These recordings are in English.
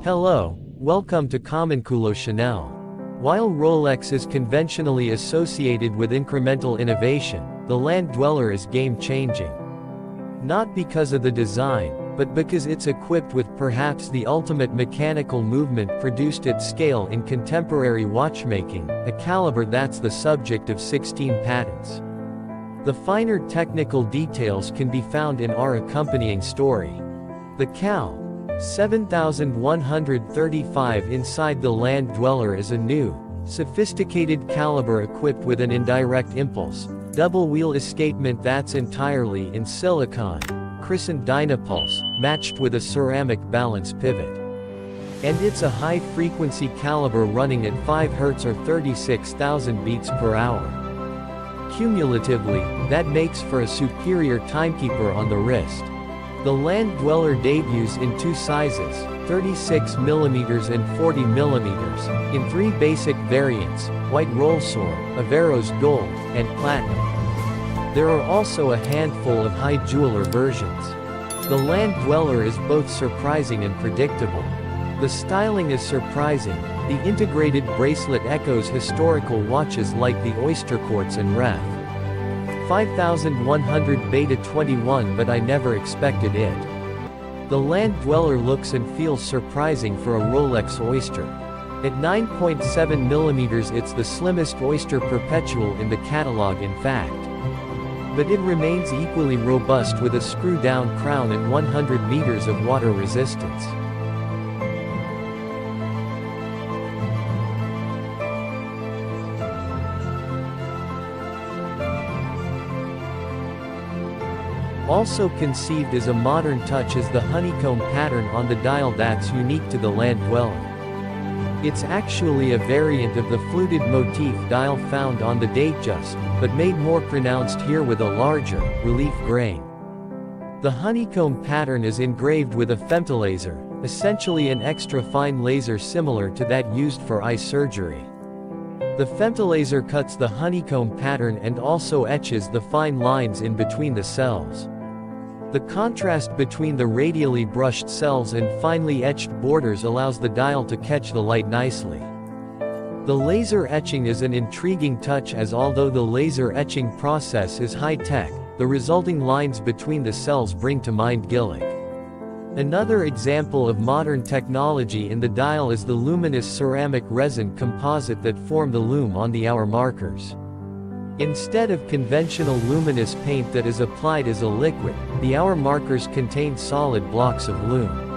Hello, welcome to Commonculo Chanel. While Rolex is conventionally associated with incremental innovation, the Land-Dweller is game-changing. Not because of the design, but because it's equipped with perhaps the ultimate mechanical movement produced at scale in contemporary watchmaking, a caliber that's the subject of 16 patents. The finer technical details can be found in our accompanying story. The Cal 7135 inside the Land-Dweller is a new, sophisticated caliber equipped with an indirect impulse, double-wheel escapement that's entirely in silicon, crescent dynapulse, matched with a ceramic balance pivot. And it's a high-frequency caliber running at 5 Hz or 36,000 beats per hour. Cumulatively, that makes for a superior timekeeper on the wrist. The Land-Dweller debuts in two sizes, 36mm and 40mm, in three basic variants, White Rollsor, Avero's Gold, and Platinum. There are also a handful of high jeweler versions. The Land-Dweller is both surprising and predictable. The styling is surprising, the integrated bracelet echoes historical watches like the Oyster Quartz and Ref. 5100 Beta 21, but I never expected it. The Land-Dweller looks and feels surprising for a Rolex Oyster. At 9.7mm it's the slimmest Oyster Perpetual in the catalog in fact. But it remains equally robust with a screw-down crown and 100 meters of water resistance. Also conceived as a modern touch is the honeycomb pattern on the dial that's unique to the Land-Dweller. It's actually a variant of the fluted motif dial found on the Datejust, but made more pronounced here with a larger, relief grain. The honeycomb pattern is engraved with a femtolaser, essentially an extra fine laser similar to that used for eye surgery. The femtolaser cuts the honeycomb pattern and also etches the fine lines in between the cells. The contrast between the radially brushed cells and finely etched borders allows the dial to catch the light nicely. The laser etching is an intriguing touch as although the laser etching process is high-tech, the resulting lines between the cells bring to mind Gillick. Another example of modern technology in the dial is the luminous ceramic resin composite that form the lume on the hour markers. Instead of conventional luminous paint that is applied as a liquid, the hour markers contain solid blocks of lume.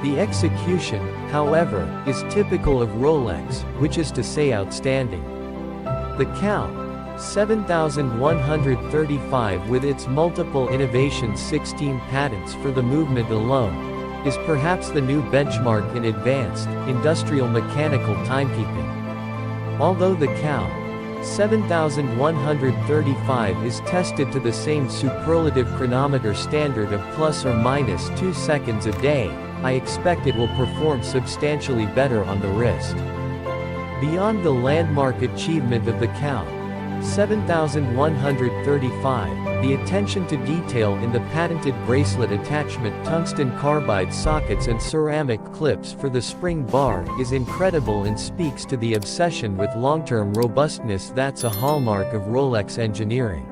The execution, however, is typical of Rolex, which is to say outstanding. The Cal 7135 with its multiple innovations, 16 patents for the movement alone, is perhaps the new benchmark in advanced, industrial mechanical timekeeping. Although the Cal 7135 is tested to the same superlative chronometer standard of plus or minus 2 seconds a day, I expect it will perform substantially better on the wrist. Beyond the landmark achievement of the Cal 7135, the attention to detail in the patented bracelet attachment, tungsten carbide sockets and ceramic clips for the spring bar is incredible and speaks to the obsession with long-term robustness that's a hallmark of Rolex engineering.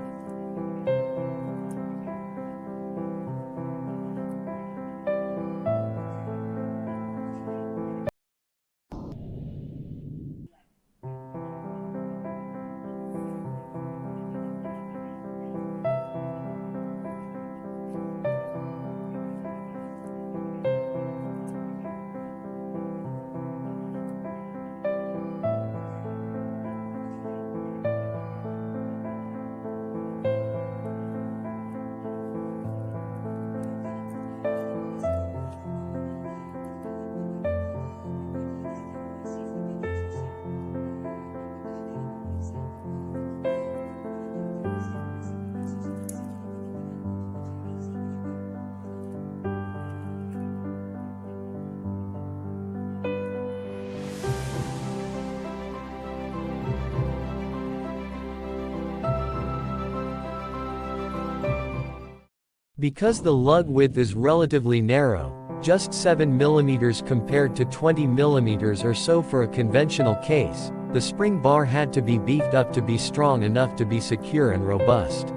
Because the lug width is relatively narrow, just 7 mm compared to 20 mm or so for a conventional case, the spring bar had to be beefed up to be strong enough to be secure and robust.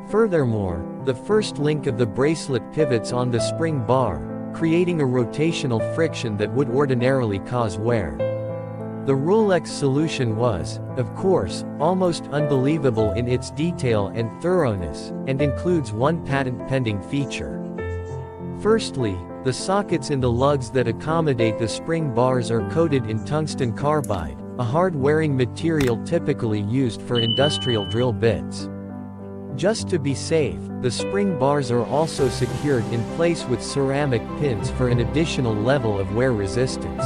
Furthermore, the first link of the bracelet pivots on the spring bar, creating a rotational friction that would ordinarily cause wear. The Rolex solution was, of course, almost unbelievable in its detail and thoroughness, and includes one patent-pending feature. Firstly, the sockets in the lugs that accommodate the spring bars are coated in tungsten carbide, a hard-wearing material typically used for industrial drill bits. Just to be safe, the spring bars are also secured in place with ceramic pins for an additional level of wear resistance.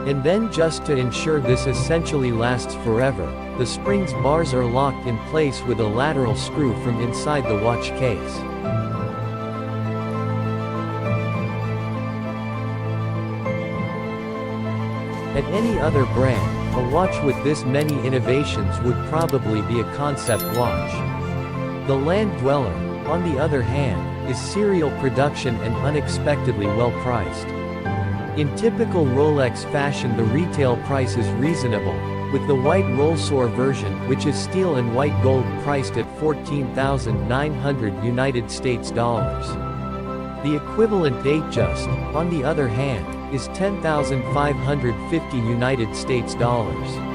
And then, just to ensure this essentially lasts forever, the spring's bars are locked in place with a lateral screw from inside the watch case. At any other brand, a watch with this many innovations would probably be a concept watch. The Land-Dweller, on the other hand, is serial production and unexpectedly well priced. In typical Rolex fashion, the retail price is reasonable, with the white Rollsor version, which is steel and white gold, priced at $14,900 United States dollars. The equivalent Datejust, on the other hand, is $10,550 United States dollars.